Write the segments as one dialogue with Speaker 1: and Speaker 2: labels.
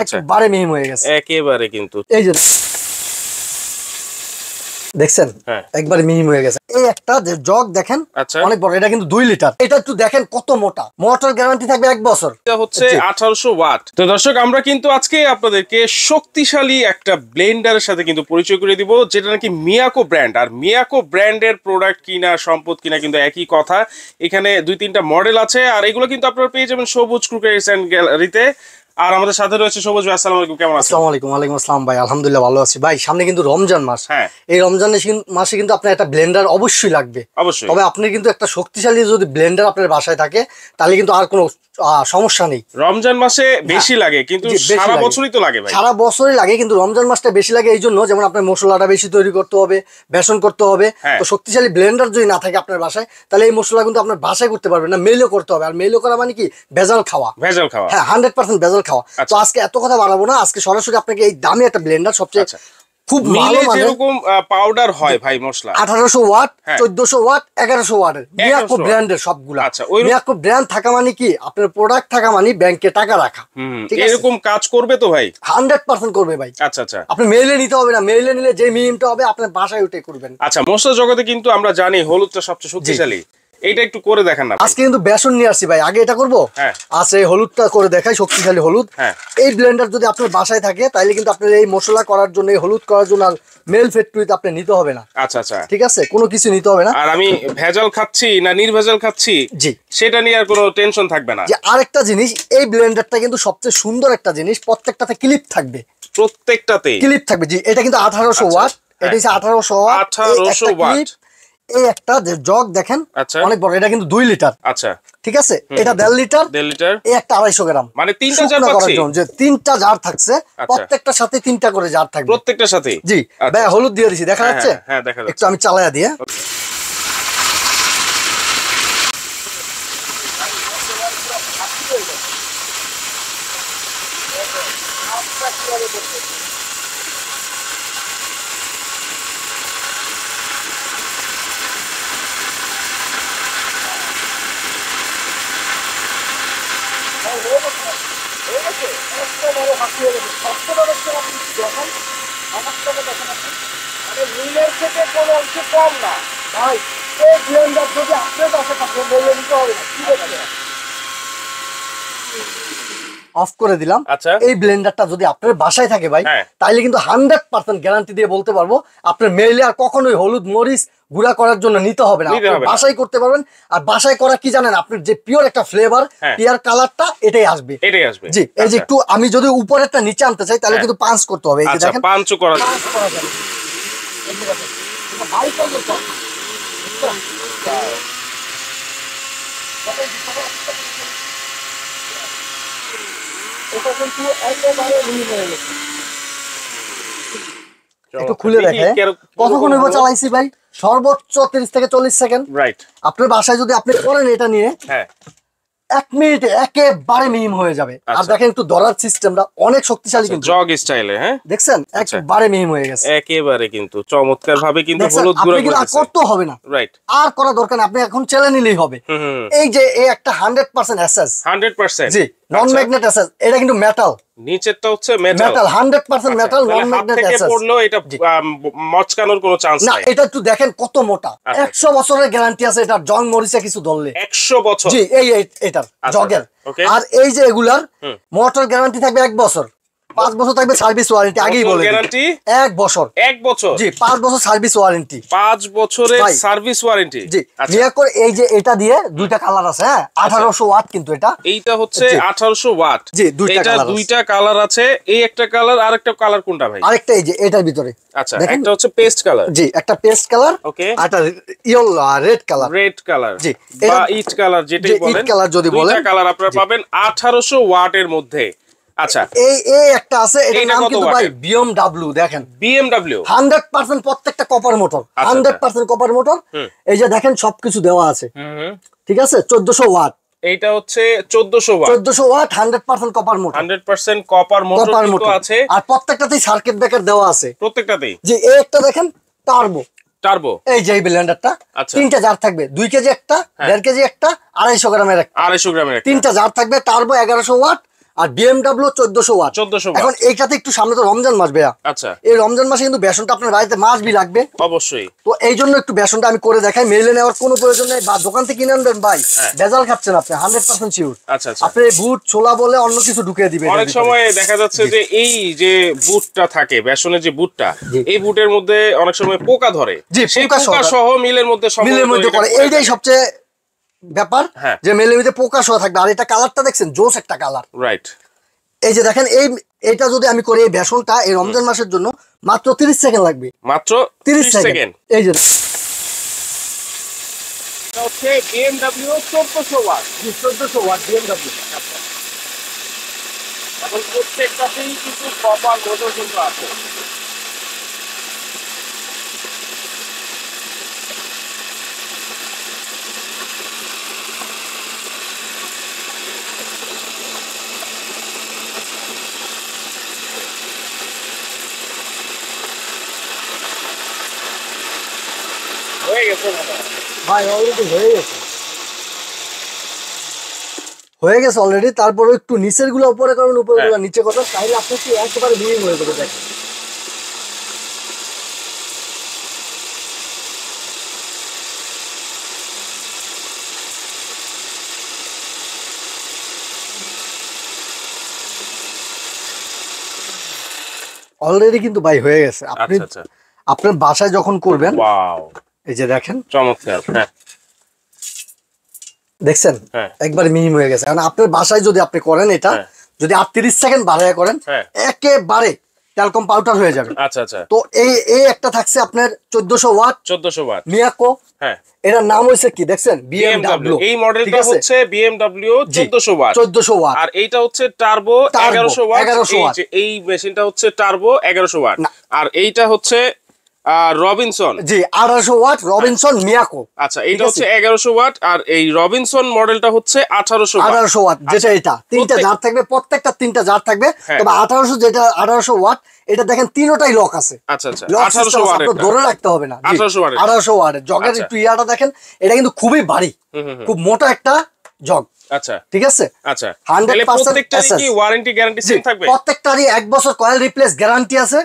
Speaker 1: একবারে মিহিম হয়ে গেছে
Speaker 2: একেবারে কিন্তু
Speaker 1: এই যে দেখছেন একবারে মিহিম হয়ে গেছে এই একটা যে জগ দেখেন অনেক বড় এটা কিন্তু 2 লিটার এটা একটু দেখেন কত মোটা মোটর গ্যারান্টি থাকবে 1 বছর
Speaker 2: এটা হচ্ছে 1800 ওয়াট তো দর্শক আমরা কিন্তু আজকে আপনাদেরকে শক্তিশালী একটা ব্লেন্ডারের সাথে কিন্তু পরিচয় করে দিব যেটা নাকি মিয়াকো ব্র্যান্ড আর মিয়াকো ব্র্যান্ডের প্রোডাক্ট কিনা সম্পদ কিনা কিন্তু একই কথা এখানে 2-3টা মডেল আছে আর এগুলো কিন্তু আপনারা পেয়ে যাবেন সবুজ ক্রুকারিস এন্ড গ্যালারিতে আর আমাদের সাথে রয়েছে সবুজ ভাই আসসালামু আলাইকুম কেমন আছেন
Speaker 1: আসসালামু আলাইকুম ওয়ালাইকুম আসসালাম ভাই আলহামদুলিল্লাহ ভালো আছি ভাই সামনে কিন্তু রমজান মাস এই রমজানের মাসে কিন্তু আপনার একটা ব্লেন্ডার অবশ্যই লাগবে
Speaker 2: অবশ্যই
Speaker 1: তবে আপনি কিন্তু একটা শক্তিশালী যদি ব্লেন্ডার আপনার বাসায় থাকে তাহলে কিন্তু আর কোনো সমস্যা নেই
Speaker 2: রমজান মাসে বেশি লাগে কিন্তু সারা বছরই তো লাগে ভাই
Speaker 1: সারা বছরই লাগে কিন্তু রমজান মাসটা বেশি লাগে এই জন্য যেমন আপনার মশলাটা বেশি তৈরি করতে হবে বেসন করতে হবে তো শক্তিশালী ব্লেন্ডার যদি না থাকে আপনার বাসায় তাহলে এই মশলা কিন্তু আপনার বাসায় করতে পারবেন না মেলও করতে হবে আর মেলও করা মানে কি ভেজাল খাওয়া হ্যাঁ 100% ভেজাল খাওয়া তো আজকে এত কথা বাড়াবো না আজকে সরাসরি আপনাকে এই দামি একটা ব্লেন্ডার সবচেয়ে খুব ভালো মানে
Speaker 2: যেরকম পাউডার হয় ভাই মশলা
Speaker 1: 1800 ওয়াট 1400 ওয়াট 1100 ওয়াটের মিয়াকো ব্র্যান্ডের সবগুলো মিয়াকো ব্র্যান্ড থাকা মানে কি আপনার প্রোডাক্ট থাকা মানে ব্যাংকে টাকা রাখা
Speaker 2: ঠিক আছে এরকম কাজ করবে তো ভাই
Speaker 1: 100% করবে ভাই
Speaker 2: আচ্ছা আচ্ছা
Speaker 1: আপনি মেইলে নিতে হবে না মেইলে নিলে যে মিনিমটা হবে আপনার বাসায় উঠে করবেন
Speaker 2: আচ্ছা মশলা জগতে কিন্তু আমরা জানি হলুদটা সবচেয়ে শক্তিশালী এটা একটু করে দেখেন না
Speaker 1: আজকে কিন্তু বেসন নিয়ে আসছি ভাই আগে এটা করবো আচ্ছা এই হলুদটা করে দেখাই শক্তিশালী হলুদ এই ব্লেন্ডার যদি আপনার বাসায় থাকে তাহলে কিন্তু আপনার এই মশলা করার জন্য এই হলুদ করার জন্য আর মেল ফ্যাক্টরিতে আপনি নিতে হবে না
Speaker 2: আচ্ছা আচ্ছা
Speaker 1: ঠিক আছে কোনো কিছু নিতে হবে না
Speaker 2: আর আমি ভেজাল খাচ্ছি না নির্ভেজাল খাচ্ছি
Speaker 1: জি
Speaker 2: সেটা নিয়ে আর কোনো টেনশন থাকবে না
Speaker 1: যে আরেকটা জিনিস এই ব্লেন্ডারটা কিন্তু সবচেয়ে সুন্দর একটা জিনিস প্রত্যেকটাতে ক্লিপ থাকবে
Speaker 2: প্রত্যেকটাতে
Speaker 1: ক্লিপ থাকবে জি এটা কিন্তু 1800 ওয়াট এটা হচ্ছে 1800 ওয়াট
Speaker 2: 1800 ওয়াট
Speaker 1: এই একটা যে জগ দেখেন অনেক বড় এটা কিন্তু 2 লিটার
Speaker 2: আচ্ছা
Speaker 1: ঠিক আছে এটা 1.5 লিটার এই একটা 250 গ্রাম
Speaker 2: মানে 3টা জার পাচ্ছি
Speaker 1: যে 3টা জার থাকছে প্রত্যেকটার সাথে 3টা করে জার থাকবে
Speaker 2: প্রত্যেকটার সাথে
Speaker 1: জি ভাই হলুদ দিয়ে দিছি দেখা যাচ্ছে
Speaker 2: হ্যাঁ দেখা যাচ্ছে
Speaker 1: একটু আমি চালায়া দিয়ে অফ করে দিলাম এই ব্লেন্ডারটা যদি আপনার বাসায় থাকে ভাই তাইলে কিন্তু 100% গ্যারান্টি দিয়ে বলতে পারবো আপনার মেইলে আর কখনোই হলুদ মরিচ গুঁড়া করার জন্য নিতে হবে না বাসায় করতে পারবেন আর বাসায় করা কি জানেন আপনার যে পিওর একটা ফ্লেভার পিওর কালারটা এটাই আসবে জি এই যে একটু আমি যদি উপরেরটা নিচে আনতে চাই তাহলে কিন্তু পাঁচ করতে হবে এই যে দেখেন
Speaker 2: পাঁচ করা যাবে
Speaker 1: একটু খুলে দেখে কতক্ষণ হইব চালাইছি ভাই সর্বোচ্চ 30 থেকে 40 সেকেন্ড
Speaker 2: রাইট
Speaker 1: আপনার বাসায় যদি আপনি করেন এটা নিয়ে 1 মিনিটে একেবারে মিহিম হয়ে যাবে আর দেখেন একটু ধরার সিস্টেমটা অনেক শক্তিশালী কিন্তু
Speaker 2: জগ স্টাইলে
Speaker 1: দেখছেন একবারে মিহিম হয়ে গেছে
Speaker 2: একেবারে কিন্তু চমৎকার ভাবে কিন্তু হলুদ গুঁড়া
Speaker 1: করেছে করতে হবে না
Speaker 2: রাইট
Speaker 1: আর করা দরকার না আপনি এখন চেলে নিলেই হবে এই যে এই একটা 100% এসএস
Speaker 2: 100%
Speaker 1: জি নন ম্যাগনেট এসএস এটা কিন্তু মেটাল
Speaker 2: নিচেরটা হচ্ছে মেটাল
Speaker 1: 100% মেটাল নন ম্যাগনেট এসএস
Speaker 2: থেকে পড়লো এটা মচকানোর কোনো চান্স নাই
Speaker 1: না এটা একটু দেখেন কত মোটা 100 বছরের গ্যারান্টি আছে এটা জং মরিচে কিছু ধরলে
Speaker 2: 100 বছর
Speaker 1: জি এই এটার জগের আর এই যে এগুলার মোটর গ্যারান্টি থাকবে 1 বছর 5 বছর থাকবে সার্ভিস ওয়ারেন্টি আগেই বলে
Speaker 2: গ্যারান্টি
Speaker 1: 1 বছর
Speaker 2: 1 বছর
Speaker 1: জি 5 বছর সার্ভিস ওয়ারেন্টি
Speaker 2: 5 বছরের সার্ভিস ওয়ারেন্টি
Speaker 1: জি মিয়াকোর এই যে এটা দিয়ে দুইটা কালার আছে হ্যাঁ 1800 ওয়াট কিন্তু
Speaker 2: এইটা হচ্ছে 1800 ওয়াট
Speaker 1: জি দুইটা
Speaker 2: কালার আছে এই একটা কালার আর একটা কালার কোনটা ভাই
Speaker 1: আরেকটা এই যে এটার ভিতরে
Speaker 2: আচ্ছা একটা হচ্ছে পেস্ট কালার
Speaker 1: জি একটা পেস্ট কালার
Speaker 2: ওকে
Speaker 1: আর একটা ইয়েলো রেড কালার
Speaker 2: জি বা ইট কালার যেটাই বলেন
Speaker 1: ইট কালার যদি বলেন
Speaker 2: দুইটা কালার আপনারা পাবেন 1800 ওয়াটের মধ্যে আচ্ছা
Speaker 1: এই একটা আছে এটার নাম কিন্তু ভাই BMW দেখেন
Speaker 2: BMW
Speaker 1: 100% প্রত্যেকটা কপার মোটর 100% কপার মোটর এই যে দেখেন সবকিছু দেওয়া আছে ঠিক আছে 1400 ওয়াট
Speaker 2: এইটা হচ্ছে 1400 watt
Speaker 1: 1400 watt 100% copper motor
Speaker 2: 100% copper motor কিন্তু আছে
Speaker 1: আর প্রত্যেকটাতেই সার্কিট ব্রেকার দেওয়া আছে
Speaker 2: প্রত্যেকটাতেই
Speaker 1: জি এই একটা দেখেন টার্বো এই যে ব্লেন্ডারটা 3টা জার থাকবে 2 কেজি একটা 1.5 কেজি একটা 250 গ্রামের একটা
Speaker 2: 250 গ্রামের একটা
Speaker 1: 3টা জার থাকবে টার্বো 1100 ওয়াট আর BMW 1400 ওয়াট।
Speaker 2: 1400
Speaker 1: এখন এইটাতে একটু সামনে তো রমজান মাস ভাইয়া।
Speaker 2: আচ্ছা,
Speaker 1: এই রমজান মাসে কিন্তু বেসনটা আপনার বাড়িতে মাসবি লাগবে
Speaker 2: অবশ্যই।
Speaker 1: তো এই জন্য একটু বেসনটা আমি করে দেখাই, মেলে নেওয়ার কোনো প্রয়োজন নেই, বা দোকান থেকে কিনে আনবেন ভাই ভেজাল খাচ্ছেন আপনি 100% শিওর।
Speaker 2: আচ্ছা আচ্ছা,
Speaker 1: আপনি বুট ছোলা বলে অন্য কিছু ঢুকিয়ে দিবেন।
Speaker 2: অনেক সময় দেখা যাচ্ছে যে এই যে বুটটা থাকে, বেসনের যে বুটটা, এই বুটের মধ্যে অনেক সময় পোকা ধরে, সেই পোকা সহ মিলের মধ্যে
Speaker 1: করে, এইটাই সবচেয়ে ব্যাপার যে মেলের মধ্যে পোকা সহ থাকবে। আর এটা কালারটা দেখছেন জোস একটা কালার,
Speaker 2: রাইট।
Speaker 1: এই যে দেখেন এইটা যদি আমি করি এই বেসনটা এই রমজান মাসের জন্য মাত্র 30 সেকেন্ড লাগবে,
Speaker 2: মাত্র
Speaker 1: 30 সেকেন্ড। এই যে
Speaker 2: হচ্ছে BMW 1400 ওয়াট,
Speaker 1: 1400 ওয়াট BMW।
Speaker 2: এখন প্রত্যেকটাতেই কিন্তু কপার মোটর কিন্তু আছে। হয়ে গেছে
Speaker 1: ভাই, অলরেডি হয়ে গেছে অলরেডি। তারপরে একটু নিচের গুলো উপরে করবেন, উপরে গুলো নিচে করবেন, তাহলে আপনি কি একেবারে মিহি হয়ে যাবে। দেখেন অলরেডি কিন্তু ভাই হয়ে গেছে। আপনি আপনার বাসায় যখন করবেন,
Speaker 2: ওয়াও,
Speaker 1: এই যে দেখেন
Speaker 2: চমৎকার। হ্যাঁ,
Speaker 1: দেখছেন একবার মিহিম হয়ে গেছে। কারণ আপনার বাসায় যদি আপনি করেন এটা, যদি 38 সেকেন্ড বাড়ায় করেন, একেবারে ট্যালকম পাউডার হয়ে যাবে।
Speaker 2: আচ্ছা আচ্ছা।
Speaker 1: তো এই একটা থাকছে আপনার 1400 ওয়াট,
Speaker 2: 1400 ওয়াট
Speaker 1: মিয়াকো।
Speaker 2: হ্যাঁ,
Speaker 1: এটার নাম হইছে কি দেখছেন, BMW।
Speaker 2: এই মডেলটা হচ্ছে BMW 1400 ওয়াট,
Speaker 1: 1400 ওয়াট।
Speaker 2: আর এইটা হচ্ছে টার্বো 1100 ওয়াট। এই মেশিনটা হচ্ছে টার্বো 1100 ওয়াট, আর এইটা হচ্ছে রবিনসন।
Speaker 1: জি, 1800 ওয়াট রবিনসন মিয়াকো।
Speaker 2: আচ্ছা, এইটা হচ্ছে 1100 ওয়াট, আর এই রবিনসন মডেলটা হচ্ছে 1800
Speaker 1: ওয়াট। যেটা এটা তিনটা জার থাকবে, প্রত্যেকটা তিনটা জার থাকবে। তবে 1800 যেটা 1800 ওয়াট, এটা দেখেন তিনটাই লক আছে।
Speaker 2: আচ্ছা আচ্ছা, 1800 ওয়াট
Speaker 1: ধরে রাখতে হবে না।
Speaker 2: 1800
Speaker 1: ওয়াটের জগের একটু ইয়াটা দেখেন, এটা কিন্তু খুবই ভারী, খুব মোটা একটা জগ।
Speaker 2: আচ্ছা,
Speaker 1: ঠিক আছে।
Speaker 2: আচ্ছা,
Speaker 1: 100%
Speaker 2: প্রত্যেকটারই কি ওয়ারেন্টি গ্যারান্টি সেম থাকবে?
Speaker 1: প্রত্যেকটারই 1 বছর কয়েল রিপ্লেস গ্যারান্টি আছে,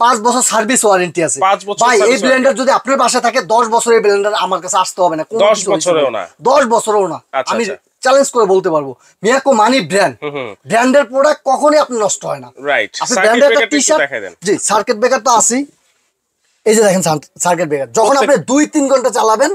Speaker 1: 5 বছর সার্ভিস ওয়ারেন্টি আছে। ভাই, এই ব্লেন্ডার যদি আপনার বাসায় থাকে 10 বছরের ব্লেন্ডার আমার কাছে আসতে হবে না,
Speaker 2: 10 বছরেও না,
Speaker 1: 10 বছরেও না। আমি চ্যালেঞ্জ করে বলতে পারবো, মিয়াকো মানি ব্র্যান্ড, ব্র্যান্ডের প্রোডাক্ট কখনোই আপনি নষ্ট হয় না।
Speaker 2: রাইট।
Speaker 1: আপনি ব্র্যান্ডের একটা টি-শার্ট, জি সার্কিট ব্রেকার তো আছেই। এই যে দেখেন সার্কিট ব্রেকার, যখন আপনি 2-3 ঘন্টা চালাবেন,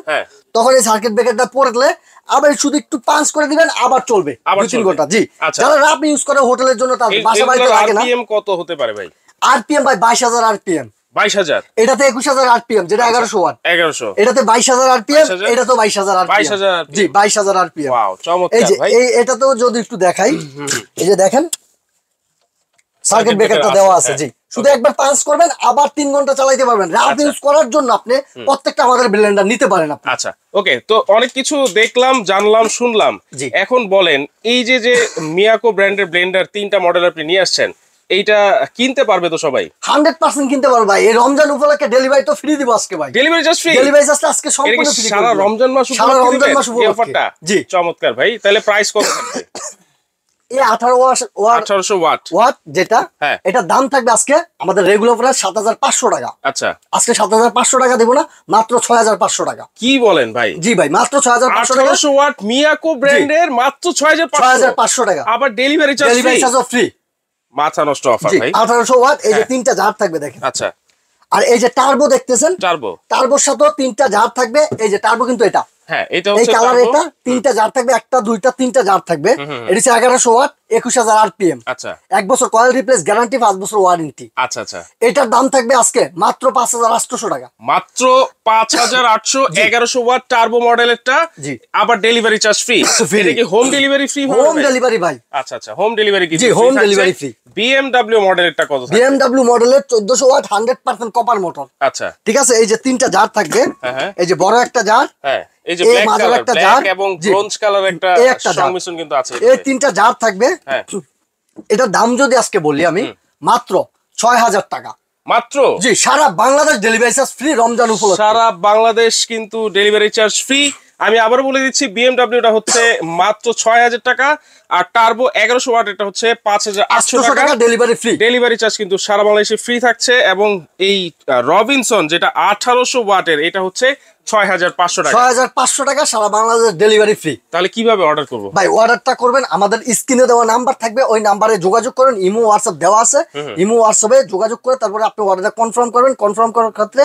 Speaker 1: তখন এই সার্কিট ব্রেকারটা পড়লে আবার শুধু একটু পাঞ্চ করে দিবেন, আবার চলবে 2-3 ঘন্টা। জি, যারা রাপ ইউজ করে হোটেলের জন্য, তাদের বাসা বাড়িতে লাগে না।
Speaker 2: আরপিএম কত হতে পারে ভাই?
Speaker 1: আরপিএম ভাই 22000 আরপিএম।
Speaker 2: 22000?
Speaker 1: এটাতে 21000 আরপিএম, যেটা 1100 ওয়াট।
Speaker 2: 1100,
Speaker 1: এটাতে 22000 আরপিএম, এটা তো 22000 আরপিএম।
Speaker 2: 22000,
Speaker 1: জি 22000 আরপিএম।
Speaker 2: ওয়াও, চমৎকার ভাই।
Speaker 1: এই এটাতেও যদি একটু দেখাই, এই যে দেখেন সার্কিট ব্রেকারটা দেওয়া আছে। জি, শুধু একবার পাঞ্চ করবেন, আবার 3 ঘন্টা চালাতে পারবেন। রাত ইউজ করার জন্য আপনি প্রত্যেকটা আমাদের ব্লেন্ডার নিতে পারেন আপনি।
Speaker 2: আচ্ছা, ওকে। তো অনেক কিছু দেখলাম, জানলাম, শুনলাম। এখন বলেন, এই যে মিয়াকো ব্র্যান্ডের ব্লেন্ডার 3টা মডেল আপনি নিয়ে আসছেন, এইটা কিনতে পারবে তো সবাই?
Speaker 1: 100% কিনতে পারবে ভাই। এই রমজান উপলক্ষে ডেলিভারি তো ফ্রি দিব আজকে ভাই।
Speaker 2: Delivery just free?
Speaker 1: Delivery just আজকে সম্পূর্ণ ফ্রি।
Speaker 2: সারা রমজান মাস উপলক্ষে?
Speaker 1: জি,
Speaker 2: চমৎকার ভাই। তাহলে প্রাইস কত থাকবে?
Speaker 1: এই 1800 ওয়াট যেটা, এটার দাম থাকবে আজকে আমাদের রেগুলার প্রাইস 7500 টাকা।
Speaker 2: আচ্ছা,
Speaker 1: আজকে 7500 টাকা দেব না, মাত্র 6500 টাকা।
Speaker 2: কি বলেন ভাই?
Speaker 1: জি ভাই, মাত্র 6500 টাকা।
Speaker 2: 1800 ওয়াট মিয়াকো ব্র্যান্ডের মাত্র 6500
Speaker 1: টাকা।
Speaker 2: আবার ডেলিভারি চার্জ
Speaker 1: ফ্রি।
Speaker 2: মাথা নষ্ট অফার ভাই।
Speaker 1: 1800 ওয়াট, এই যে 3টা জার থাকবে দেখেন।
Speaker 2: আচ্ছা,
Speaker 1: আর এই যে টার্বো দেখতেছেন, টার্বোর সাথে 3টা জার থাকবে। এই যে টার্বো কিন্তু এটা,
Speaker 2: হ্যাঁ, এটা হচ্ছে
Speaker 1: এই কালার, এটা 3টা জার থাকবে, 1টা 2টা 3টা জার থাকবে। এটা হচ্ছে 1100 ওয়াট, 21000 আরপিএম।
Speaker 2: আচ্ছা,
Speaker 1: 1 বছর কয়েল রিপ্লেস গ্যারান্টি, 5 বছর ওয়ারেন্টি।
Speaker 2: আচ্ছা আচ্ছা।
Speaker 1: এটার দাম থাকবে আজকে মাত্র 5800 টাকা।
Speaker 2: মাত্র 5800। 1100 ওয়াট টার্বো মডেলেরটা, আবার ডেলিভারি চার্জ ফ্রি। এটা কি home delivery free?
Speaker 1: Home delivery ভাই।
Speaker 2: আচ্ছা আচ্ছা, হোম ডেলিভারি কি?
Speaker 1: জি, হোম ডেলিভারি ফ্রি।
Speaker 2: BMW মডেলেরটা কত থাকবে?
Speaker 1: BMW মডেলের 1400 ওয়াট 100% কপার মোটর।
Speaker 2: আচ্ছা,
Speaker 1: ঠিক আছে। এই যে 3টা জার থাকবে, এই যে বড় একটা জার,
Speaker 2: এই যে ব্ল্যাক কালার, ব্ল্যাক এবং ব্রোঞ্জ কালার একটা সংমিশ্রণ কিন্তু আছে।
Speaker 1: এই 3টা জার থাকবে। এটার দাম যদি আজকে বলি আমি, মাত্র 6000 টাকা।
Speaker 2: মাত্র?
Speaker 1: জি, সারা Bangladesh delivery charge free Ramzan উপলক্ষে।
Speaker 2: সারা বাংলাদেশ কিন্তু ডেলিভারি চার্জ ফ্রি। আমি আবার বলে দিচ্ছি বিএমডব্লিউটা হচ্ছে মাত্র ৬,০০০ টাকা, আর টার্বো ১১০০ ওয়াট এটা হচ্ছে ৫,৮০০ টাকা।
Speaker 1: ডেলিভারি ফ্রি,
Speaker 2: ডেলিভারি চার্জ কিন্তু সারা বাংলাদেশে ফ্রি থাকছে। এবং এই রবিনসন যেটা ১৮০০ ওয়াটের এটা হচ্ছে ৬,৫০০ টাকা।
Speaker 1: ৬,৫০০ টাকা, সারা বাংলাদেশ ডেলিভারি ফ্রি।
Speaker 2: তাহলে কিভাবে অর্ডার করবো
Speaker 1: ভাই? অর্ডারটা করবেন, আমাদের স্ক্রিনে দেওয়া নাম্বার থাকবে, ওই নাম্বারে যোগাযোগ করুন। ইমো হোয়াটসঅ্যাপ দেওয়া আছে, ইমো হোয়াটসঅ্যাপে যোগাযোগ করে তারপরে আপনি অর্ডারটা কনফার্ম করবেন। কনফার্ম করার ক্ষেত্রে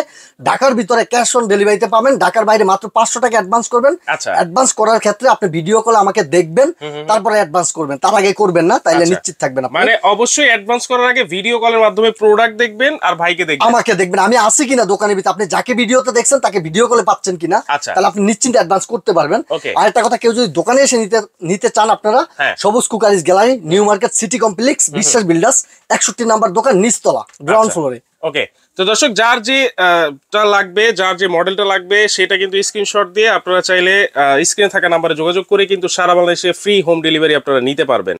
Speaker 1: ঢাকার ভিতরে ক্যাশ অন ডেলিভারিতে পাবেন, ঢাকার বাইরে মাত্র ৫০০ টাকা অ্যাডভান্স করবেন।
Speaker 2: আচ্ছা।
Speaker 1: অ্যাডভান্স করার ক্ষেত্রে আপনি ভিডিও কলে আমাকে দেখবেন, তারপরে অ্যাডভান্স করবেন, তার আগে করবেন না, তাইলে নিশ্চিত থাকবেন আপনি।
Speaker 2: মানে অবশ্যই অ্যাডভান্স করার আগে ভিডিও কলের মাধ্যমে প্রোডাক্ট দেখবেন আর ভাইকে দেখবেন,
Speaker 1: আমাকে দেখবেন আমি আছি কিনা দোকানের ভিতরে, আপনি যাকে ভিডিওতে দেখছেন তাকে ভিডিও কলে পাচ্ছেন কিনা, তাহলে আপনি নিশ্চিন্তে অ্যাডভান্স করতে পারবেন। আর একটা কথা, কেউ যদি দোকানে এসে নিতে চান, আপনারা সবুজ cookeries gallery, new market, city complex, বিশ্বাস বিল্ডার্স, ৬১ নাম্বার দোকান, নিচতলা, গ্রাউন্ড ফ্লোরে।
Speaker 2: ওকে, তো দর্শক যার যে লাগবে, যার যে মডেলটা লাগবে সেটা কিন্তু স্ক্রিনশট দিয়ে আপনারা চাইলে স্ক্রিনে থাকা নাম্বারে যোগাযোগ করে কিন্তু সারা বাংলাদেশে ফ্রি হোম ডেলিভারি আপনারা নিতে পারবেন।